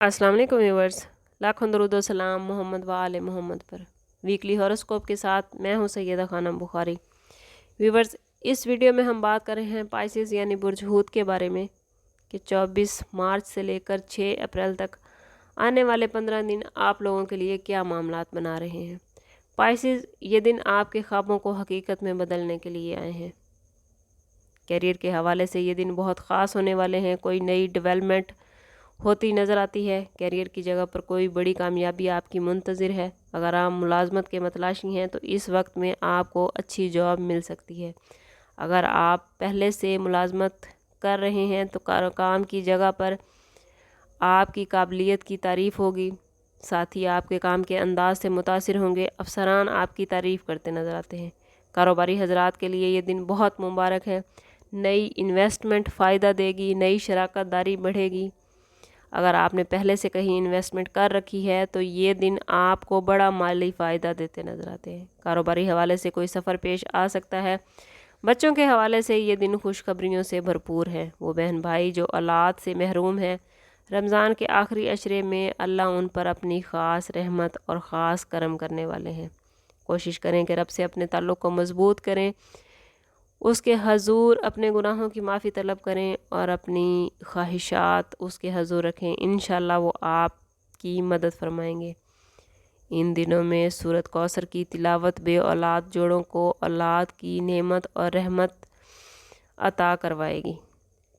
अस्सलाम वालेकुम व्यूवर्स, लाखों दरूद व सलाम मोहम्मद व आले मोहम्मद पर। वीकली हॉरोस्कोप के साथ मैं हूं सैयदा खानम बुखारी। व्यूवर्स, इस वीडियो में हम बात कर रहे हैं पाइसेस यानी बुर्ज हूत के बारे में कि 24 मार्च से लेकर 6 अप्रैल तक आने वाले 15 दिन आप लोगों के लिए क्या मामलात बना रहे हैं। पाइसेस, ये दिन आपके ख्वाबों को हकीकत में बदलने के लिए आए हैं। कैरियर के हवाले से ये दिन बहुत ख़ास होने वाले हैं। कोई नई डेवलपमेंट होती नज़र आती है। कैरियर की जगह पर कोई बड़ी कामयाबी आपकी मुंतज़िर है। अगर आप मुलाजमत के मतलाशी हैं तो इस वक्त में आपको अच्छी जॉब मिल सकती है। अगर आप पहले से मुलाजमत कर रहे हैं तो काम की जगह पर आपकी काबिलियत की तारीफ़ होगी। साथ ही आपके काम के अंदाज से मुतासिर होंगे। अफसरान आपकी तारीफ़ करते नज़र आते हैं। कारोबारी हजरात के लिए ये दिन बहुत मुबारक है। नई इन्वेस्टमेंट फ़ायदा देगी, नई शराकत दारी बढ़ेगी। अगर आपने पहले से कहीं इन्वेस्टमेंट कर रखी है तो ये दिन आपको बड़ा माली फ़ायदा देते नज़र आते हैं। कारोबारी हवाले से कोई सफ़र पेश आ सकता है। बच्चों के हवाले से ये दिन खुशखबरियों से भरपूर है। वो बहन भाई जो औलाद से महरूम हैं, रमज़ान के आखिरी अशरे में अल्लाह उन पर अपनी ख़ास रहमत और ख़ास करम करने वाले हैं। कोशिश करें कि रब से अपने ताल्लुक़ को मज़बूत करें, उसके हजूर अपने गुनाहों की माफ़ी तलब करें और अपनी ख्वाहिशात उसके हजूर रखें। इंशाअल्लाह वो आपकी मदद फरमाएंगे। इन दिनों में सूरत कौसर की तिलावत बे औलाद जोड़ों को औलाद की नेमत और रहमत अता करवाएगी।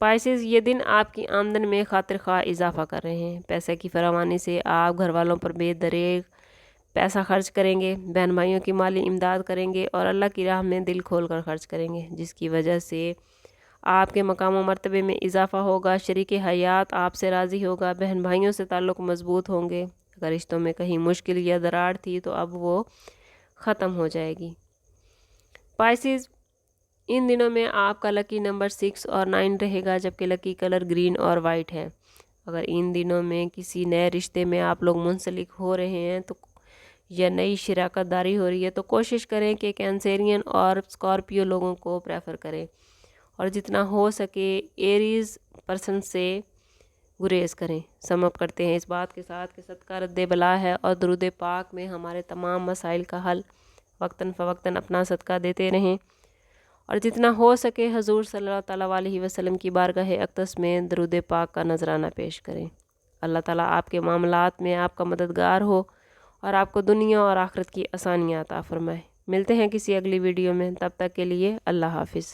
पाइसेस, ये दिन आपकी आमदन में खातिर खा इजाफा कर रहे हैं। पैसे की फरावानी से आप घर वालों पर बेदरेग पैसा खर्च करेंगे, बहन भाइयों की माली इमदाद करेंगे और अल्लाह की राह में दिल खोल कर खर्च करेंगे, जिसकी वजह से आपके मकाम व मर्तबे में इजाफा होगा। शरीक हयात आपसे राज़ी होगा। बहन भाइयों से ताल्लुक़ मज़बूत होंगे। अगर रिश्तों में कहीं मुश्किल या दरार थी तो अब वो ख़त्म हो जाएगी। पाइसेस, इन दिनों में आपका लकी नंबर 6 और 9 रहेगा, जबकि लकी कलर ग्रीन और वाइट है। अगर इन दिनों में किसी नए रिश्ते में आप लोग मुंसलिक हो रहे हैं तो या नई शराकत दारी हो रही है तो कोशिश करें कि कैंसेरियन और स्कॉर्पियो लोगों को प्रेफर करें और जितना हो सके एरीज पर्सन से गुरेज करें। समअप करते हैं इस बात के साथ कि सदका रद्द बला है और दरूद पाक में हमारे तमाम मसाइल का हल। वक्तन फ़वक्तन अपना सदका देते रहें और जितना हो सके हजूर सल्लल्लाहु अलैहि वसल्लम की बारगाह अक़दस में दरूद पाक का नजराना पेश करें। अल्लाह ताला आपके मामलात में आपका मददगार हो और आपको दुनिया और आखिरत की आसानियाँ अता फरमाए। मिलते हैं किसी अगली वीडियो में, तब तक के लिए अल्लाह हाफिज़।